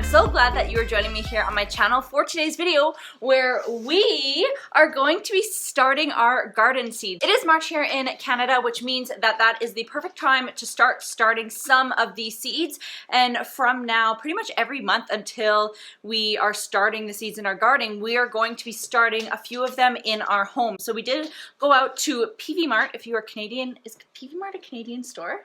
so glad that you are joining me here on my channel for today's video where we are going to be starting our garden seeds. It is March here in Canada, which means that that is the perfect time to start starting some of these seeds. And from now, pretty much every month until we are starting the seeds in our garden, we are going to be starting a few of them in our home. So we did go out to PV Mart. If you are Canadian, is PV Mart a Canadian store?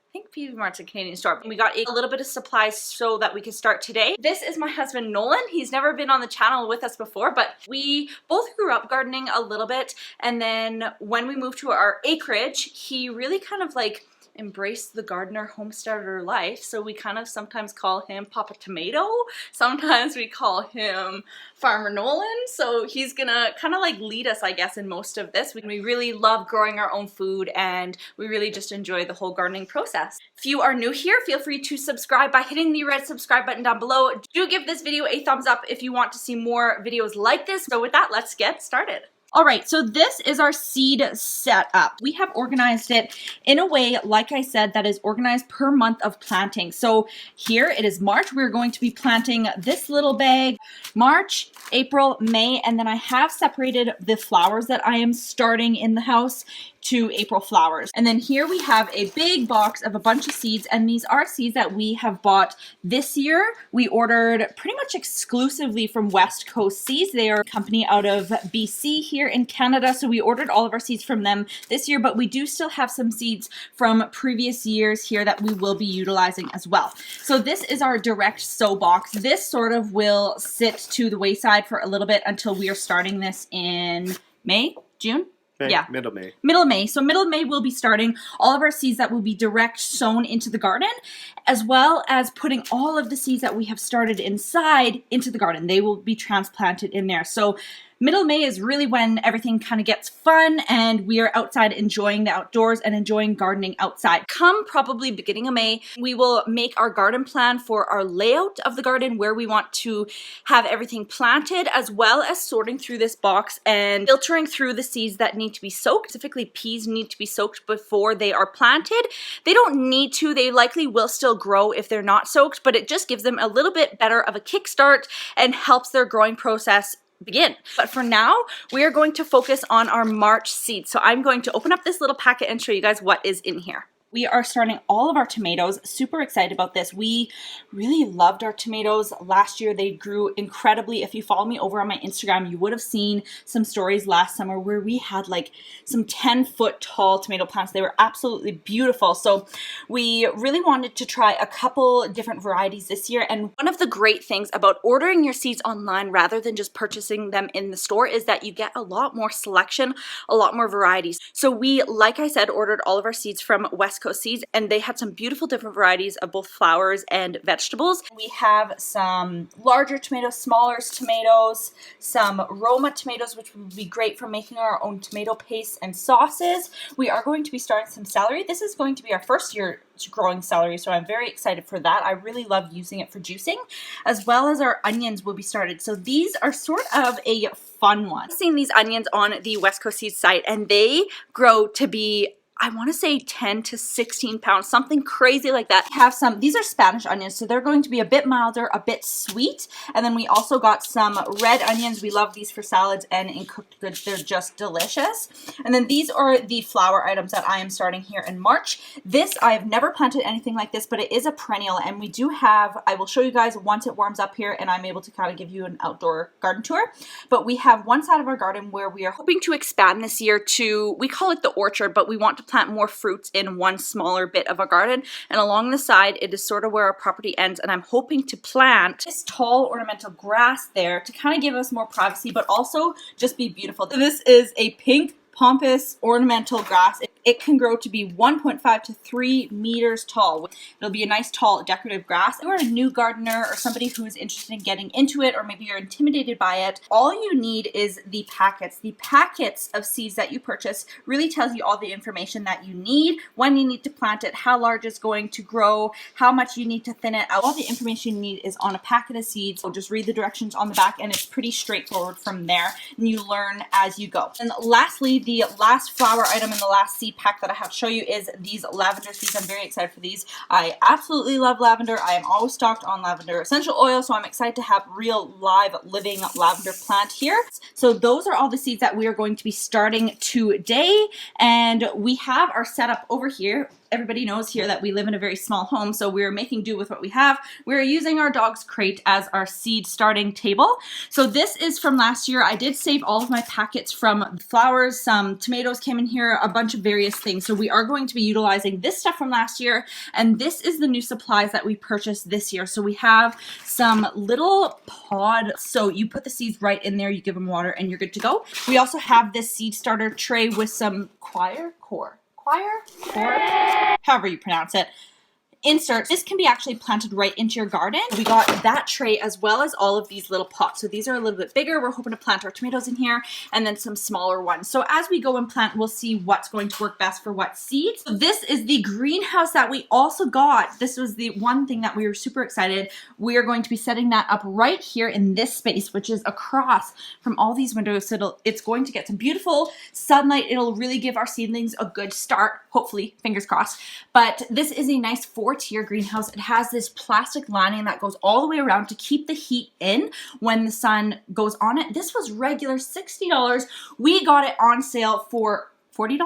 I think PV Mart's a Canadian store. We got a little bit of supplies so that we could start today. This is my husband, Nolan. He's never been on the channel with us before, but we both grew up gardening a little bit. And then when we moved to our acreage, he really kind of like embraced the gardener homesteader life. So we kind of sometimes call him Papa Tomato. Sometimes we call him Farmer Nolan. So he's gonna kind of like lead us, I guess, in most of this. We really love growing our own food and we really just enjoy the whole gardening process. If you are new here, feel free to subscribe by hitting the red subscribe button down below. Do give this video a thumbs up if you want to see more videos like this. So with that, let's get started. All right, so this is our seed setup. We have organized it in a way, like I said, that is organized per month of planting. So here it is March. We're going to be planting this little bag, March, April, May, and then I have separated the flowers that I am starting in the house to April flowers. And then here we have a big box of a bunch of seeds, and these are seeds that we have bought this year. We ordered pretty much exclusively from West Coast Seeds. They are a company out of BC here in Canada, so we ordered all of our seeds from them this year, but we do still have some seeds from previous years here that we will be utilizing as well. So this is our direct sow box. This sort of will sit to the wayside for a little bit until we are starting this in May, June? Yeah. Middle May. Middle of May. So middle of May we'll be starting all of our seeds that will be direct sown into the garden, as well as putting all of the seeds that we have started inside into the garden. They will be transplanted in there. So middle of May is really when everything kind of gets fun and we are outside enjoying the outdoors and enjoying gardening outside. Come probably beginning of May, we will make our garden plan for our layout of the garden, where we want to have everything planted, as well as sorting through this box and filtering through the seeds that need to be soaked. Specifically, peas need to be soaked before they are planted. They don't need to. They likely will still grow if they're not soaked, but it just gives them a little bit better of a kickstart and helps their growing process begin. But for now, we are going to focus on our March seeds. So I'm going to open up this little packet and show you guys what is in here. We are starting all of our tomatoes. Super excited about this. We really loved our tomatoes last year. They grew incredibly. If you follow me over on my Instagram, you would have seen some stories last summer where we had like some 10-foot tall tomato plants. They were absolutely beautiful. So we really wanted to try a couple different varieties this year. And one of the great things about ordering your seeds online rather than just purchasing them in the store is that you get a lot more selection, a lot more varieties. So we, like I said, ordered all of our seeds from West Coast Seeds, and they had some beautiful different varieties of both flowers and vegetables. We have some larger tomatoes, smaller tomatoes, some Roma tomatoes, which would be great for making our own tomato paste and sauces. We are going to be starting some celery. This is going to be our first year growing celery, so I'm very excited for that. I really love using it for juicing, as well as our onions will be started. So these are sort of a fun one. I've seen these onions on the West Coast Seeds site, and they grow to be, I want to say 10 to 16 pounds, something crazy like that. Have some, these are Spanish onions, so they're going to be a bit milder, a bit sweet. And then we also got some red onions. We love these for salads and in cooked goods. They're just delicious. And then these are the flower items that I am starting here in March. This, I've never planted anything like this, but it is a perennial. And we do have, I will show you guys once it warms up here and I'm able to kind of give you an outdoor garden tour. But we have one side of our garden where we are hoping to expand this year to, we call it the orchard, but we want to plant more fruits in one smaller bit of a garden, and along the side it is sort of where our property ends, and I'm hoping to plant this tall ornamental grass there to kind of give us more privacy but also just be beautiful. So this is a pink pompous ornamental grass. It can grow to be 1.5 to 3 meters tall. It'll be a nice tall decorative grass. If you're a new gardener or somebody who is interested in getting into it, or maybe you're intimidated by it, all you need is the packets. The packets of seeds that you purchase really tells you all the information that you need, when you need to plant it, how large it's going to grow, how much you need to thin it out. All the information you need is on a packet of seeds. So just read the directions on the back and it's pretty straightforward from there, and you learn as you go. And lastly, the last flower item in the last seed pack that I have to show you is these lavender seeds. I'm very excited for these. I absolutely love lavender. I am always stocked on lavender essential oil, so I'm excited to have real live living lavender plant here. So those are all the seeds that we are going to be starting today, and we have our setup over here. Everybody knows here that we live in a very small home, so we're making do with what we have. We're using our dog's crate as our seed starting table. So this is from last year. I did save all of my packets from flowers. Some tomatoes came in here, a bunch of various things. So we are going to be utilizing this stuff from last year, and this is the new supplies that we purchased this year. So we have some little pod. So you put the seeds right in there, you give them water, and you're good to go. We also have this seed starter tray with some core, however you pronounce it, inserts. This can be actually planted right into your garden. We got that tray as well as all of these little pots. So these are a little bit bigger. We're hoping to plant our tomatoes in here, and then some smaller ones. So as we go and plant, we'll see what's going to work best for what seeds. So this is the greenhouse that we also got. This was the one thing that we were super excited. We are going to be setting that up right here in this space, which is across from all these windows. So it's going to get some beautiful sunlight. It'll really give our seedlings a good start, hopefully, fingers crossed. But this is a nice four-tier greenhouse. It has this plastic lining that goes all the way around to keep the heat in when the sun goes on it. This was regular $60. We got it on sale for $40?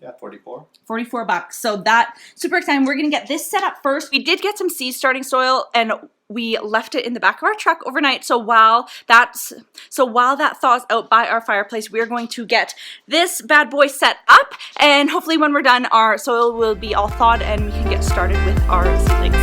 Yeah, 44. 44 bucks. So that, super exciting. We're going to get this set up first. We did get some seed starting soil, and we left it in the back of our truck overnight. So while that thaws out by our fireplace, we're going to get this bad boy set up, and hopefully when we're done, our soil will be all thawed and we can get started with our seedlings.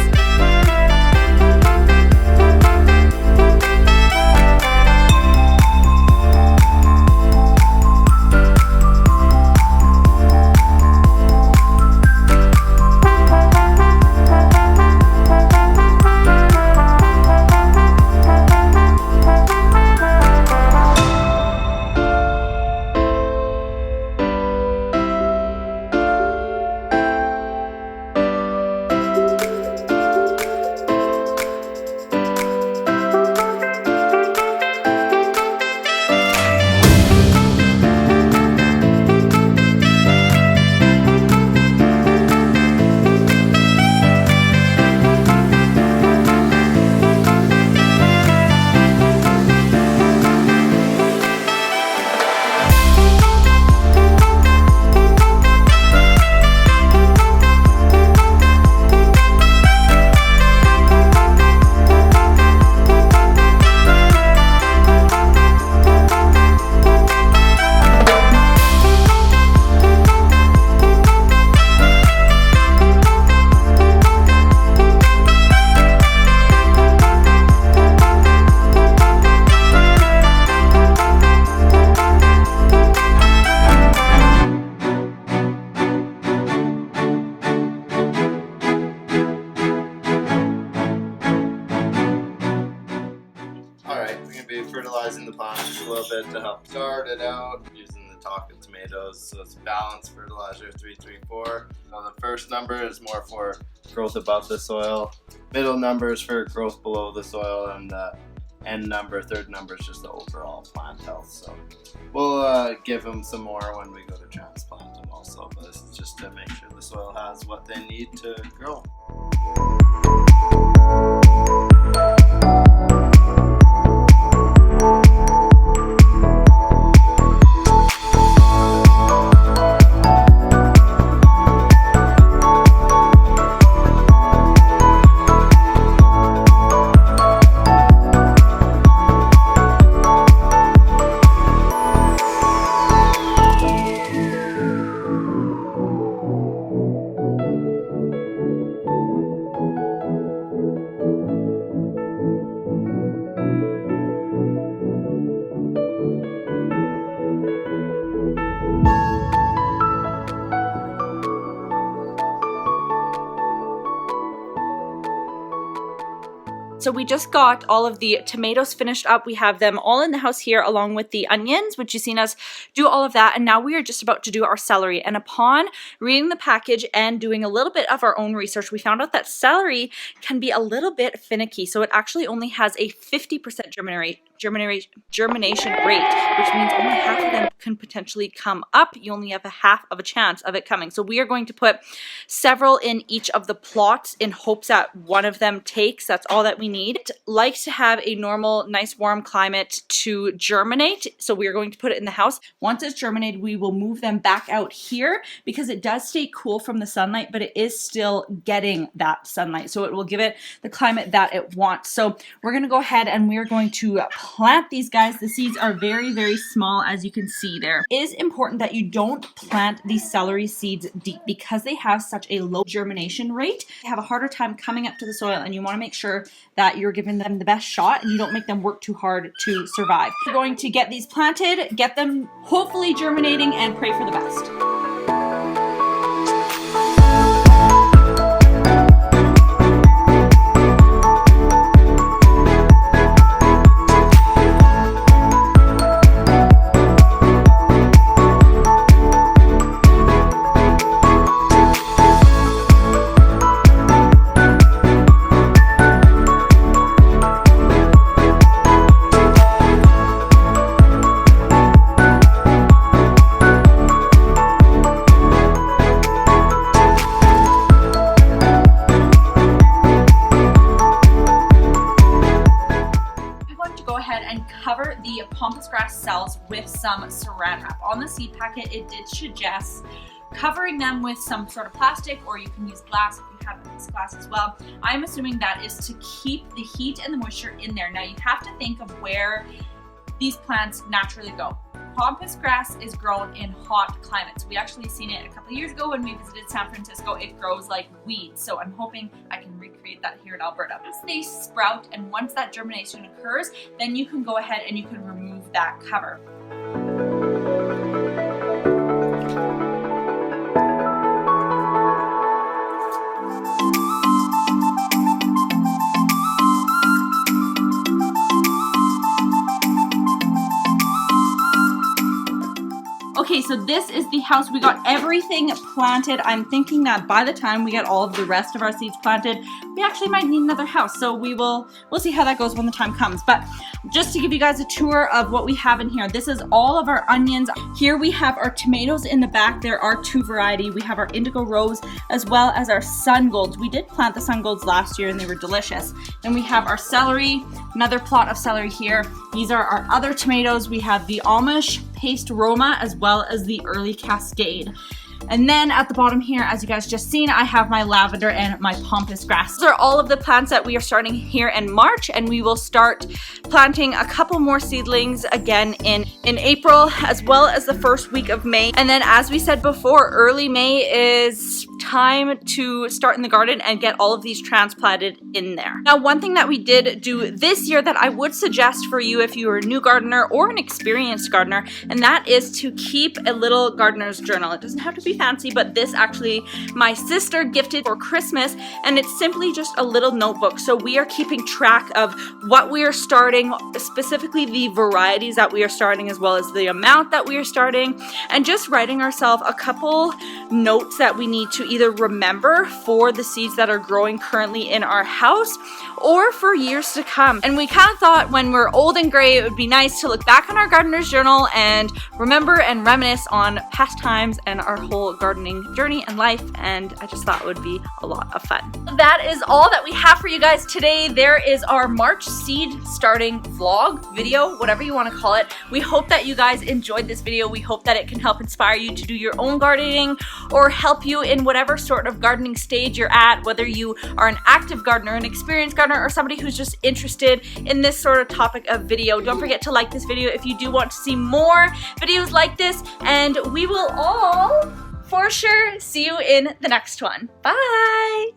Fertilizing the plants a little bit to help start it out using the Taka tomatoes. So it's balanced fertilizer 334. So the first number is more for growth above the soil, middle number is for growth below the soil, and the end number, third number, is just the overall plant health. So we'll give them some more when we go to transplant them also, but this is just to make sure the soil has what they need to grow. So we just got all of the tomatoes finished up. We have them all in the house here along with the onions, which you've seen us do all of that. And now we are just about to do our celery. And upon reading the package and doing a little bit of our own research, we found out that celery can be a little bit finicky. So it actually only has a 50% germination rate, which means only half of them can potentially come up. You only have a half of a chance of it coming. So we are going to put several in each of the plots in hopes that one of them takes. That's all that we need. It likes to have a normal, nice, warm climate to germinate. So we are going to put it in the house. Once it's germinated, we will move them back out here because it does stay cool from the sunlight, but it is still getting that sunlight. So it will give it the climate that it wants. So we're going to go ahead and we're going to plant these guys. The seeds are very, very small, as you can see there. It is important that you don't plant these celery seeds deep because they have such a low germination rate. They have a harder time coming up to the soil, and you want to make sure that you're giving them the best shot and you don't make them work too hard to survive. We're going to get these planted, get them hopefully germinating, and pray for the best. Cover the pampas grass cells with some saran wrap. On the seed packet, it did suggest covering them with some sort of plastic, or you can use glass if you have this glass as well. I'm assuming that is to keep the heat and the moisture in there. Now you have to think of where these plants naturally go. Pampas grass is grown in hot climates. We actually seen it a couple of years ago when we visited San Francisco. It grows like weeds, so I'm hoping I can recreate that here in Alberta. Once they sprout and once that germination occurs, then you can go ahead and you can remove that cover. Okay, so this is the house. We got everything planted. I'm thinking that by the time we get all of the rest of our seeds planted, we actually might need another house. So we'll see how that goes when the time comes. But just to give you guys a tour of what we have in here, this is all of our onions. Here we have our tomatoes in the back. There are two varieties. We have our indigo rose as well as our sun golds. We did plant the sun golds last year and they were delicious. Then we have our celery, another plot of celery here. These are our other tomatoes. We have the Amish paste Roma as well as the early Cascade. And then at the bottom here, as you guys just seen, I have my lavender and my pampas grass. Those are all of the plants that we are starting here in March, and we will start planting a couple more seedlings again in April, as well as the first week of May. And then as we said before, early May is time to start in the garden and get all of these transplanted in there. Now, one thing that we did do this year that I would suggest for you if you are a new gardener or an experienced gardener, and that is to keep a little gardener's journal. It doesn't have to be fancy, but this actually my sister gifted for Christmas, and it's simply just a little notebook. So we are keeping track of what we are starting, specifically the varieties that we are starting, as well as the amount that we are starting, and just writing ourselves a couple notes that we need to either remember for the seeds that are growing currently in our house or for years to come. And we kind of thought when we're old and gray, it would be nice to look back on our gardener's journal and remember and reminisce on past times and our whole gardening journey and life, and I just thought it would be a lot of fun. That is all that we have for you guys today. There is our March seed starting vlog, video, whatever you want to call it. We hope that you guys enjoyed this video. We hope that it can help inspire you to do your own gardening or help you in whatever sort of gardening stage you're at, whether you are an active gardener, an experienced gardener, or somebody who's just interested in this sort of topic of video. Don't forget to like this video if you do want to see more videos like this, and we will all for sure see you in the next one. Bye!